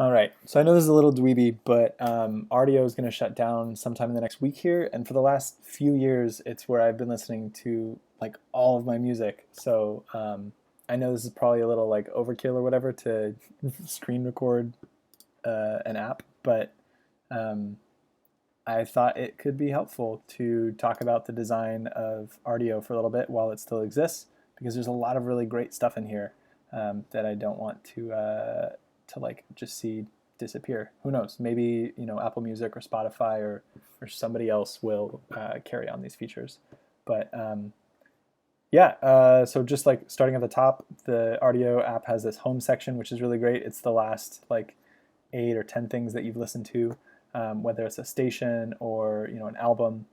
All right. So I know this is a little dweeby, but Rdio is going to shut down sometime in the next week here, and for the last few years, it's where I've been listening to like all of my music. So I know this is probably a little like overkill or whatever to screen record an app, but um, I thought it could be helpful to talk about the design of Rdio for a little bit while it still exists, because there's a lot of really great stuff in here that I don't want to like just see disappear. Who knows? Maybe Apple Music or Spotify or somebody else will carry on these features. But yeah, so just like starting at the top, the Rdio app has this home section, which is really great. It's the last like 8 or 10 things that you've listened to, whether it's a station or an album.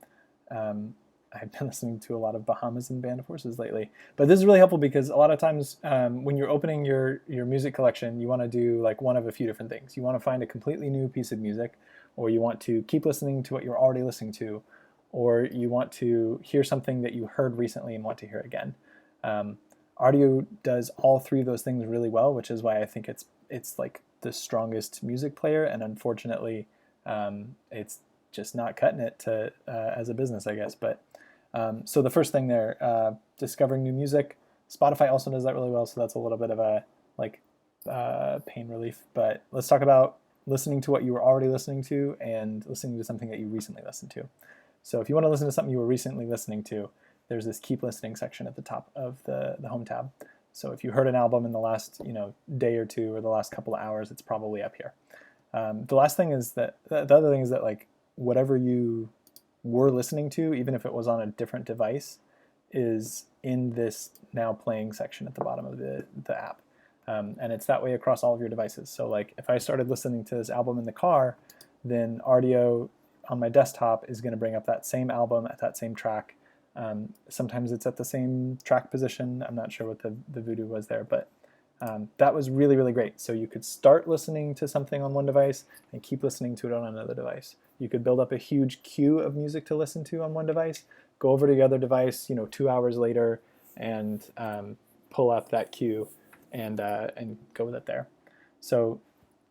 Um, I've been listening to a lot of Bahamas and Band of Horses lately, but this is really helpful because a lot of times when you're opening your music collection, you want to do like one of a few different things. You want to find a completely new piece of music, or you want to keep listening to what you're already listening to, or you want to hear something that you heard recently and want to hear again. Um, Audio does all three of those things really well, which is why I think it's like the strongest music player, and unfortunately, it's just not cutting it to as a business, I guess. But so the first thing there, discovering new music. Spotify also does that really well, so that's a little bit of a like pain relief. But let's talk about listening to what you were already listening to and listening to something that you recently listened to. So if you want to listen to something you were recently listening to, there's this keep listening section at the top of the home tab. So if you heard an album in the last day or two or the last couple of hours, it's probably up here. The last thing is that the other thing is that like whatever you were listening to, even if it was on a different device, is in this now playing section at the bottom of the app. And it's that way across all of your devices. So like if I started listening to this album in the car, then Rdio on my desktop is going to bring up that same album at that same track. Sometimes it's at the same track position. I'm not sure what the voodoo was there, but that was really, really great. So you could start listening to something on one device and keep listening to it on another device. You could build up a huge queue of music to listen to on one device, go over to the other device, 2 hours later, and pull up that queue and go with it there. So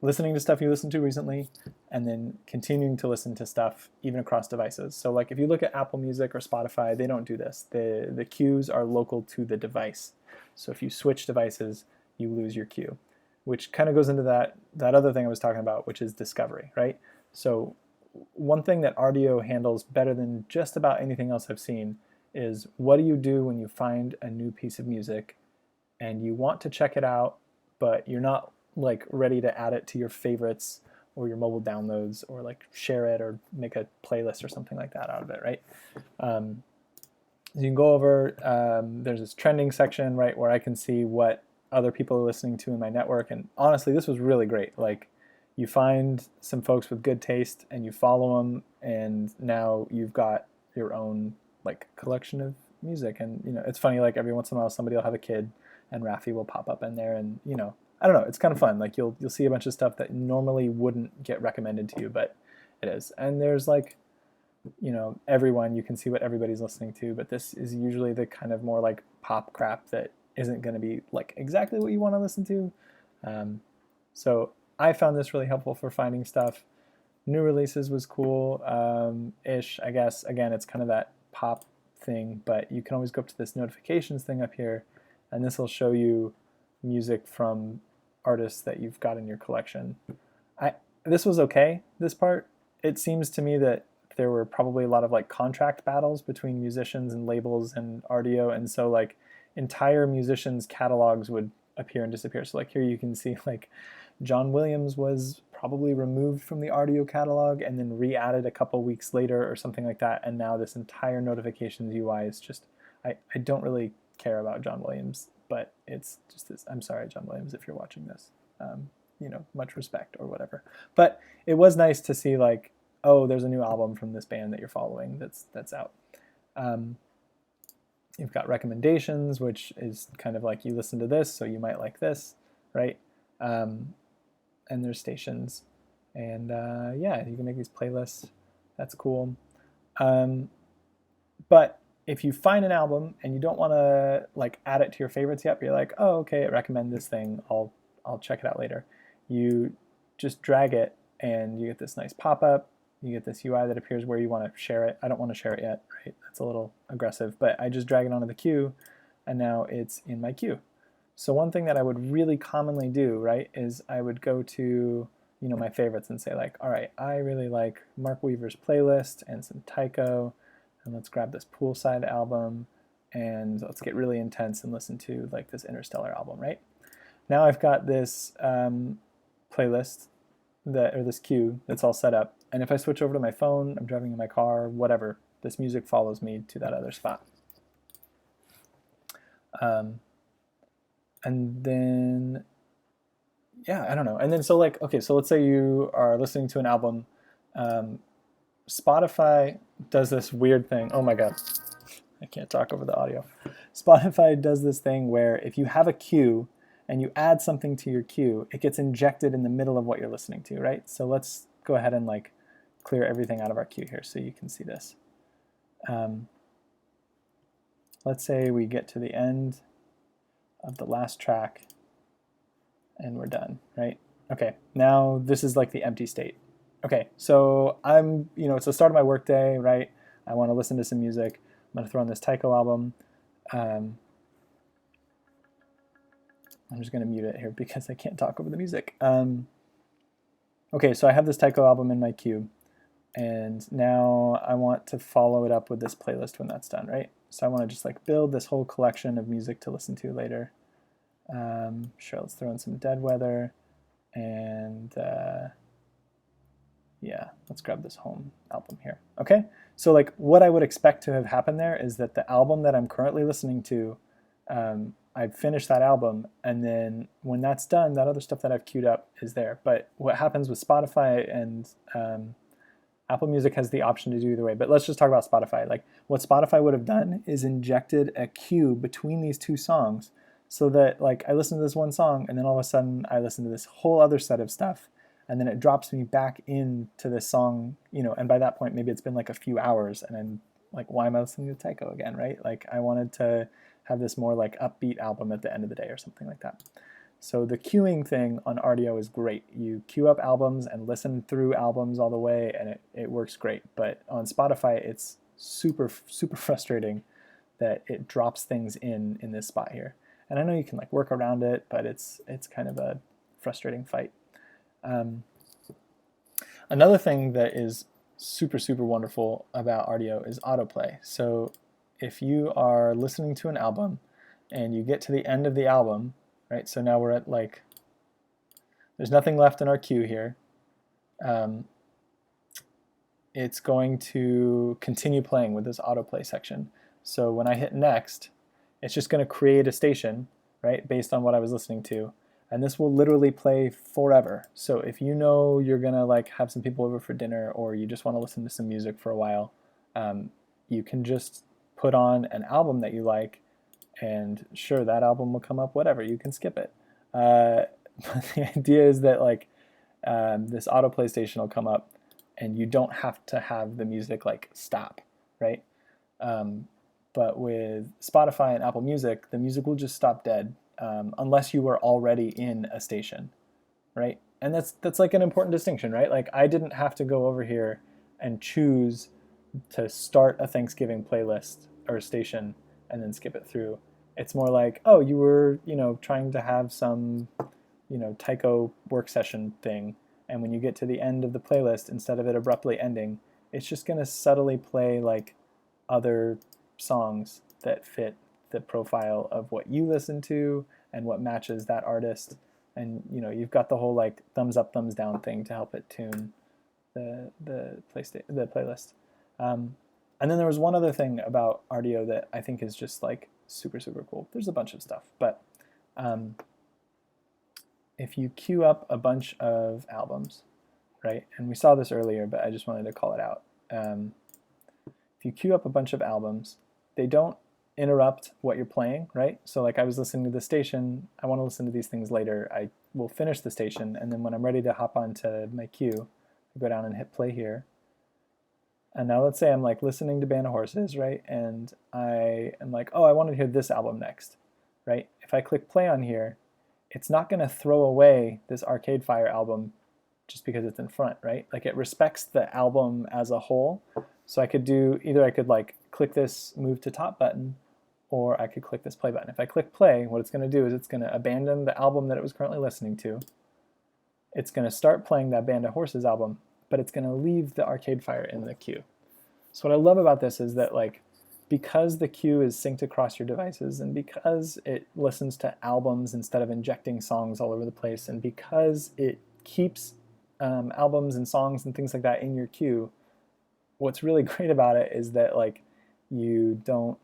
listening to stuff you listened to recently, and then continuing to listen to stuff even across devices. So like if you look at Apple Music or Spotify, they don't do this. The queues are local to the device. So if you switch devices, you lose your queue, which kind of goes into that other thing I was talking about, which is discovery, right? So one thing that Rdio handles better than just about anything else I've seen is what do you do when you find a new piece of music and you want to check it out, but you're not like ready to add it to your favorites or your mobile downloads or like share it or make a playlist or something like that out of it, right? You can go over, there's this trending section, right, where I can see what other people are listening to in my network. And honestly, this was really great. Like you find some folks with good taste and you follow them, and now you've got your own like collection of music. And it's funny, like every once in a while somebody will have a kid and Rafi will pop up in there, and I don't know, it's kind of fun. Like you'll see a bunch of stuff that normally wouldn't get recommended to you, but it is. And there's like everyone, you can see what everybody's listening to, but this is usually the kind of more like pop crap that isn't going to be like exactly what you want to listen to. So I found this really helpful for finding stuff. New releases was cool ish, I guess. Again, it's kind of that pop thing, but you can always go up to this notifications thing up here, and this will show you music from artists that you've got in your collection. This was okay, this part. It seems to me that there were probably a lot of like contract battles between musicians and labels and Rdio, and so like entire musicians' catalogs would appear and disappear. So like here you can see like John Williams was probably removed from the Rdio catalog and then re-added a couple weeks later or something like that, and now this entire notifications UI is just I don't really care about John Williams, but it's just this. I'm sorry, John Williams, if you're watching this. Much respect or whatever. But it was nice to see like, oh, there's a new album from this band that you're following that's out. You've got recommendations, which is kind of like you listen to this, so you might like this, right? And there's stations, and yeah, you can make these playlists. That's cool. But if you find an album and you don't want to like add it to your favorites yet, but you're like, oh, okay, it recommend this thing. I'll check it out later. You just drag it, and you get this nice pop-up. You get this UI that appears where you want to share it. I don't want to share it yet, right? That's a little aggressive, but I just drag it onto the queue, and now it's in my queue. So one thing that I would really commonly do, right, is I would go to my favorites and say like, all right, I really like Mark Weaver's playlist and some Tycho, and let's grab this Poolside album, and let's get really intense and listen to like this Interstellar album, right? Now I've got this playlist or this queue that's all set up, and if I switch over to my phone, I'm driving in my car, whatever, this music follows me to that other spot. And then, yeah, I don't know. And then so like, okay, so let's say you are listening to an album. Spotify does this weird thing. Oh my God, I can't talk over the audio. Spotify does this thing where if you have a queue and you add something to your queue, it gets injected in the middle of what you're listening to, right? So let's go ahead and like clear everything out of our queue here so you can see this. Let's say we get to the end of the last track and we're done, right? Okay, now this is like the empty state. Okay, so I'm, it's the start of my workday, right? I want to listen to some music. I'm going to throw on this Tycho album. I'm just going to mute it here because I can't talk over the music. Okay, so I have this Tycho album in my queue, and now I want to follow it up with this playlist when that's done, right? So I want to just like build this whole collection of music to listen to later. Sure, let's throw in some Dead Weather, and yeah, let's grab this Home album here. Okay, so like what I would expect to have happened there is that the album that I'm currently listening to, I've finished that album, and then when that's done, that other stuff that I've queued up is there. But what happens with Spotify and Apple Music has the option to do either way, but let's just talk about Spotify. Like what Spotify would have done is injected a queue between these two songs so that like I listen to this one song and then all of a sudden I listen to this whole other set of stuff, and then it drops me back into this song, and by that point maybe it's been like a few hours and I'm like, why am I listening to Tycho again, right? Like I wanted to have this more like upbeat album at the end of the day or something like that. So the queuing thing on Rdio is great. You queue up albums and listen through albums all the way, and it works great. But on Spotify, it's super, super frustrating that it drops things in this spot here. And I know you can like work around it, but it's kind of a frustrating fight. Another thing that is super, super wonderful about Rdio is autoplay. So if you are listening to an album and you get to the end of the album, right? So now we're at like, there's nothing left in our queue here. It's going to continue playing with this autoplay section. So when I hit next, it's just going to create a station, right, based on what I was listening to. And this will literally play forever. So if you know you're going to like have some people over for dinner, or you just want to listen to some music for a while, you can just put on an album that you like, and sure, that album will come up, whatever, you can skip it. But the idea is that like this autoplay station will come up and you don't have to have the music like stop, right? But with Spotify and Apple Music, the music will just stop dead unless you were already in a station, right? And that's like an important distinction, right? Like I didn't have to go over here and choose to start a Thanksgiving playlist or station and then skip it through. It's more like, oh, you were, trying to have some, Tycho work session thing, and when you get to the end of the playlist, instead of it abruptly ending, it's just going to subtly play like other songs that fit the profile of what you listen to and what matches that artist. And you've got the whole like thumbs up, thumbs down thing to help it tune the playlist. And then there was one other thing about Rdio that I think is just like super, super cool. There's a bunch of stuff, but if you queue up a bunch of albums, right? And we saw this earlier, but I just wanted to call it out. If you queue up a bunch of albums, they don't interrupt what you're playing, right? So like I was listening to the station, I want to listen to these things later. I will finish the station, and then when I'm ready to hop onto my queue, I go down and hit play here. And now let's say I'm like listening to Band of Horses, right? And I am like, oh, I want to hear this album next, right? If I click play on here, it's not going to throw away this Arcade Fire album just because it's in front, right? Like it respects the album as a whole. So I could do either I could like click this move to top button, or I could click this play button. If I click play, what it's going to do is it's going to abandon the album that it was currently listening to. It's going to start playing that Band of Horses album, but it's going to leave the Arcade Fire in the queue. So what I love about this is that like because the queue is synced across your devices, and because it listens to albums instead of injecting songs all over the place, and because it keeps albums and songs and things like that in your queue, what's really great about it is that like you don't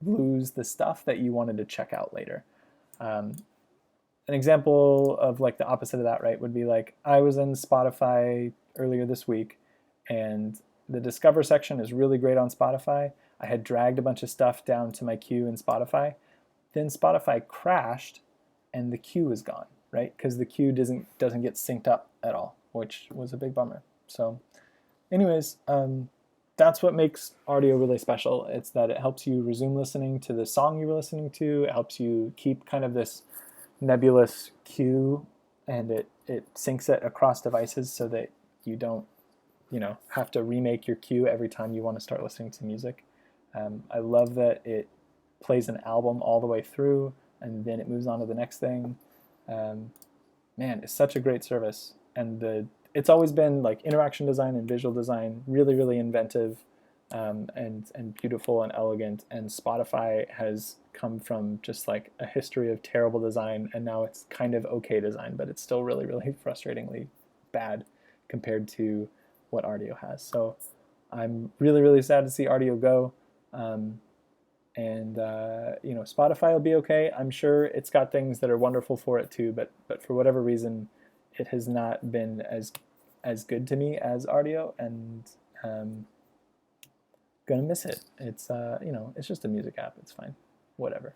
lose the stuff that you wanted to check out later. An example of like the opposite of that, right, would be like I was in Spotify earlier this week, and the Discover section is really great on Spotify. I had dragged a bunch of stuff down to my queue in Spotify. Then Spotify crashed, and the queue is gone, right? Because the queue doesn't get synced up at all, which was a big bummer. So, anyways, that's what makes Rdio really special. It's that it helps you resume listening to the song you were listening to. It helps you keep kind of this nebulous queue, and it syncs it across devices so that you don't have to remake your queue every time you want to start listening to music. I love that it plays an album all the way through, and then it moves on to the next thing. Man, it's such a great service, and it's always been like interaction design and visual design, really, really inventive, and beautiful and elegant. And Spotify has come from just like a history of terrible design, and now it's kind of okay design, but it's still really, really frustratingly bad compared to what Rdio has. So I'm really, really sad to see Rdio go. Spotify will be okay. I'm sure it's got things that are wonderful for it too, but for whatever reason, it has not been as good to me as Rdio, and gonna miss it. It's it's just a music app. It's fine, whatever.